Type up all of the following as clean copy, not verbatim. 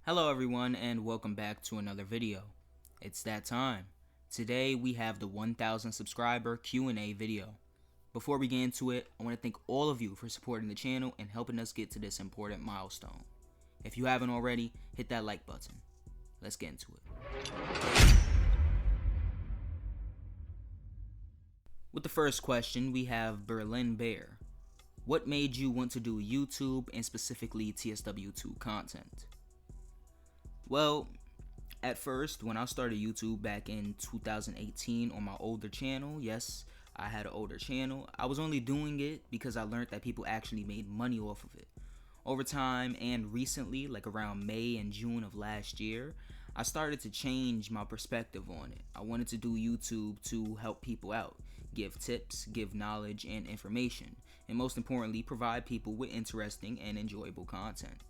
Hello everyone and welcome back to another video. It's that time. Today we have the 1000 subscriber Q&A video. Before we get into it, I want to thank all of you for supporting the channel and helping us get to this important milestone. If you haven't already, hit that like button. Let's get into it. With the first question, we have Berlin Bear. What made you want to do YouTube and specifically TSW2 content? Well, at first, when I started YouTube back in 2018 on my older channel, yes, I had an older channel, I was only doing it because I learned that people actually made money off of it. Over time and recently, like around May and June of last year, I started to change my perspective on it. I wanted to do YouTube to help people out, give tips, give knowledge and information, and most importantly, provide people with interesting and enjoyable content.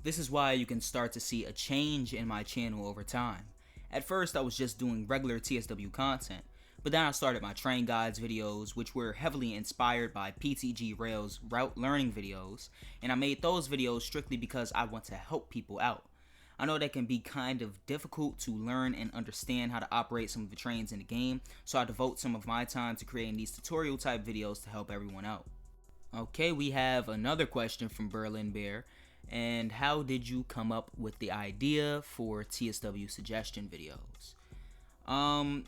This is why you can start to see a change in my channel over time. At first I was just doing regular TSW content, but then I started my train guides videos, which were heavily inspired by PTG Rail's route learning videos, and I made those videos strictly because I want to help people out. I know that can be kind of difficult to learn and understand how to operate some of the trains in the game, so I devote some of my time to creating these tutorial type videos to help everyone out. Okay, we have another question from Berlin Bear. And how did you come up with the idea for TSW suggestion videos?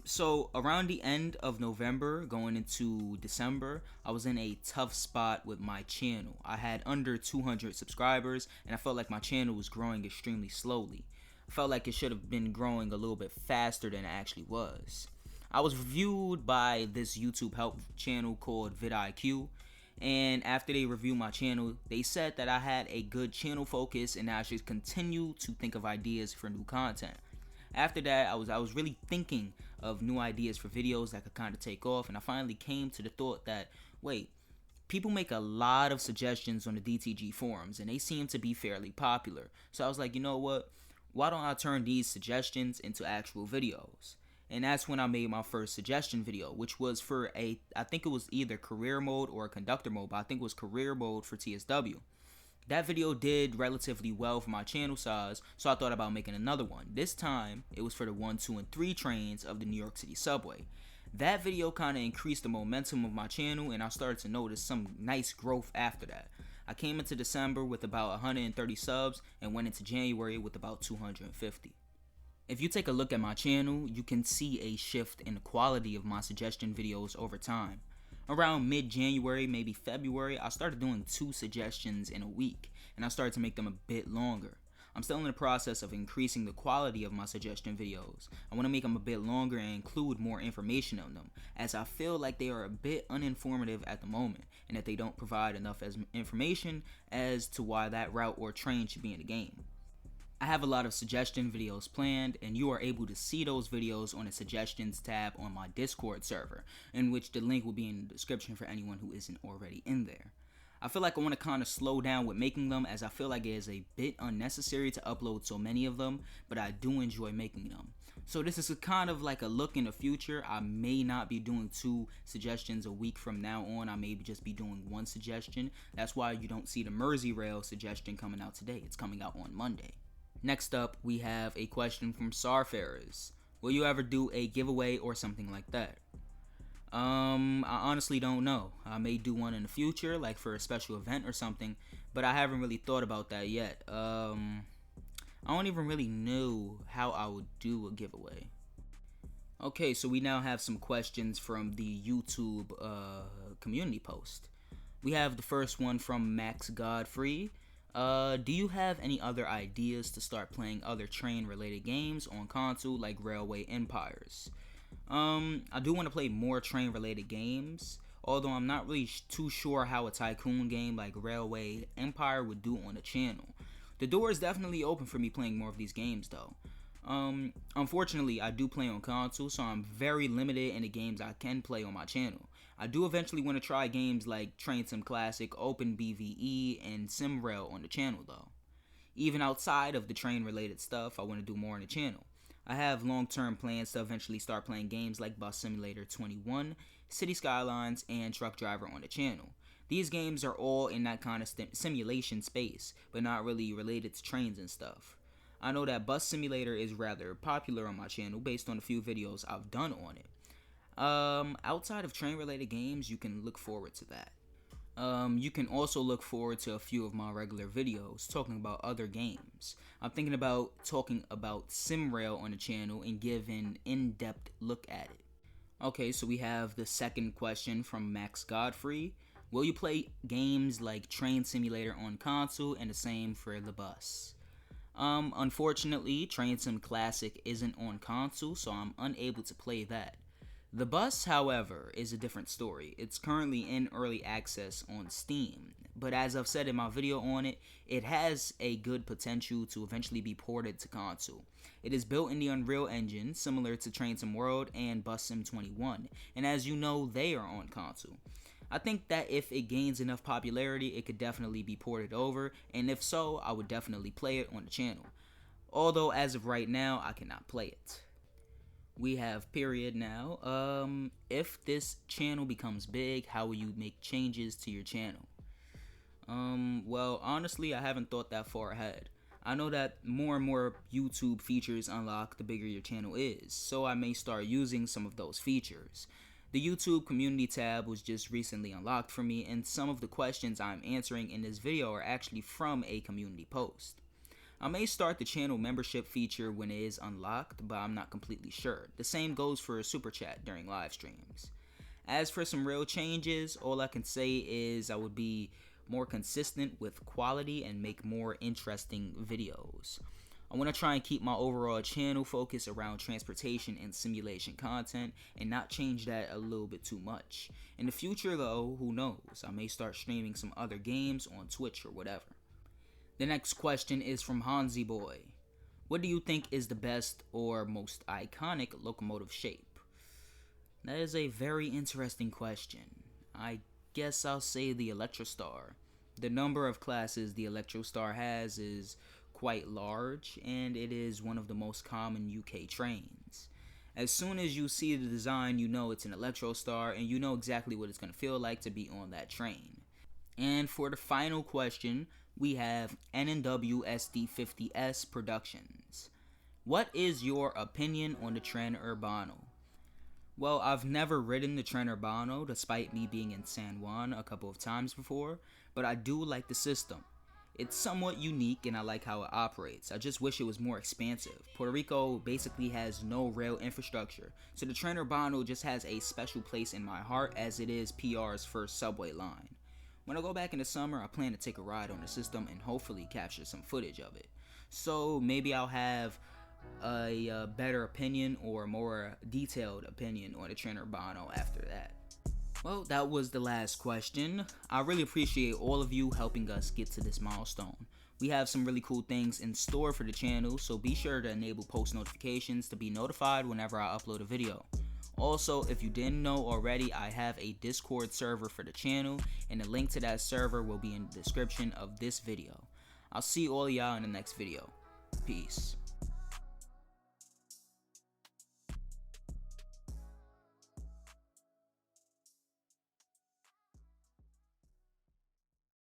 So around the end of November going into December, I was in a tough spot with my channel. I had under 200 subscribers and I felt like my channel was growing extremely slowly. I felt like it should have been growing a little bit faster than it actually was. I was reviewed by this YouTube help channel called vidIQ, and after they reviewed my channel, they said that I had a good channel focus and I should continue to think of ideas for new content. After that, I was really thinking of new ideas for videos that could kind of take off, and I finally came to the thought that, wait, people make a lot of suggestions on the DTG forums and they seem to be fairly popular. So I was like, you know what? Why don't I turn these suggestions into actual videos? And that's when I made my first suggestion video, which was for I think it was either career mode or conductor mode, but I think it was career mode for TSW. That video did relatively well for my channel size, so I thought about making another one. This time, it was for the 1, 2, and 3 trains of the New York City subway. That video kind of increased the momentum of my channel, and I started to notice some nice growth after that. I came into December with about 130 subs and went into January with about 250. If you take a look at my channel, you can see a shift in the quality of my suggestion videos over time. Around mid-January, maybe February, I started doing 2 suggestions in a week, and I started to make them a bit longer. I'm still in the process of increasing the quality of my suggestion videos. I want to make them a bit longer and include more information on them, as I feel like they are a bit uninformative at the moment, and that they don't provide enough information as to why that route or train should be in the game. I have a lot of suggestion videos planned, and you are able to see those videos on the suggestions tab on my Discord server, in which the link will be in the description for anyone who isn't already in there. I feel like I want to kind of slow down with making them, as I feel like it is a bit unnecessary to upload so many of them, but I do enjoy making them. So this is kind of like a look in the future. I may not be doing 2 suggestions a week from now on. I may just be doing 1 suggestion. That's why you don't see the Merseyrail suggestion coming out today. It's coming out on Monday. Next up, we have a question from Sarfarers. Will you ever do a giveaway or something like that? I honestly don't know. I may do one in the future, like for a special event or something, but I haven't really thought about that yet. I don't even really know how I would do a giveaway. Okay, so we now have some questions from the YouTube community post. We have the first one from Max Godfrey. Do you have any other ideas to start playing other train related games on console like Railway Empires? I do want to play more train related games, although I'm not really too sure how a tycoon game like Railway Empire would do on the channel. The door is definitely open for me playing more of these games though. Unfortunately, I do play on console, so I'm very limited in the games I can play on my channel. I do eventually want to try games like Train Sim Classic, Open BVE, and SimRail on the channel though. Even outside of the train related stuff, I want to do more on the channel. I have long-term plans to eventually start playing games like Bus Simulator 21, City Skylines, and Truck Driver on the channel. These games are all in that kind of simulation space, but not really related to trains and stuff. I know that Bus Simulator is rather popular on my channel based on a few videos I've done on it. Outside of train related games, you can look forward to that. You can also look forward to a few of my regular videos talking about other games. I'm thinking about talking about SimRail on the channel and give an in-depth look at it. Okay, so we have the second question from Max Godfrey. Will you play games like Train Simulator on console, and the same for the bus? Unfortunately, Train Sim Classic isn't on console, so I'm unable to play that. The bus, however, is a different story. It's currently in early access on Steam, but as I've said in my video on it, it has a good potential to eventually be ported to console. It is built in the Unreal Engine, similar to Train Sim World and Bus Sim 21, and as you know, they are on console. I think that if it gains enough popularity, it could definitely be ported over, and if so, I would definitely play it on the channel. Although as of right now, I cannot play it. We have period now. If this channel becomes big, how will you make changes to your channel? Well, honestly, I haven't thought that far ahead. I know that more and more YouTube features unlock the bigger your channel is, so I may start using some of those features. The YouTube community tab was just recently unlocked for me, and some of the questions I'm answering in this video are actually from a community post. I may start the channel membership feature when it is unlocked, but I'm not completely sure. The same goes for super chat during live streams. As for some real changes, all I can say is I would be more consistent with quality and make more interesting videos. I want to try and keep my overall channel focus around transportation and simulation content and not change that a little bit too much. In the future though, who knows, I may start streaming some other games on Twitch or whatever. The next question is from Hansi Boy. What do you think is the best or most iconic locomotive shape? That is a very interesting question. I guess I'll say the Electrostar. The number of classes the Electrostar has is quite large, and it is one of the most common UK trains. As soon as you see the design, you know it's an Electrostar, and you know exactly what it's going to feel like to be on that train. And for the final question, we have NNW SD50S Productions. What is your opinion on the Tren Urbano? Well, I've never ridden the Tren Urbano despite me being in San Juan a couple of times before, but I do like the system. It's somewhat unique and I like how it operates. I just wish it was more expansive. Puerto Rico basically has no rail infrastructure, so the Tren Urbano just has a special place in my heart as it is PR's first subway line. When I go back in the summer, I plan to take a ride on the system and hopefully capture some footage of it. So maybe I'll have a better opinion or a more detailed opinion on the Tren Urbano after that. Well, that was the last question. I really appreciate all of you helping us get to this milestone. We have some really cool things in store for the channel, so be sure to enable post notifications to be notified whenever I upload a video. Also, if you didn't know already, I have a Discord server for the channel, and the link to that server will be in the description of this video. I'll see all of y'all in the next video. Peace.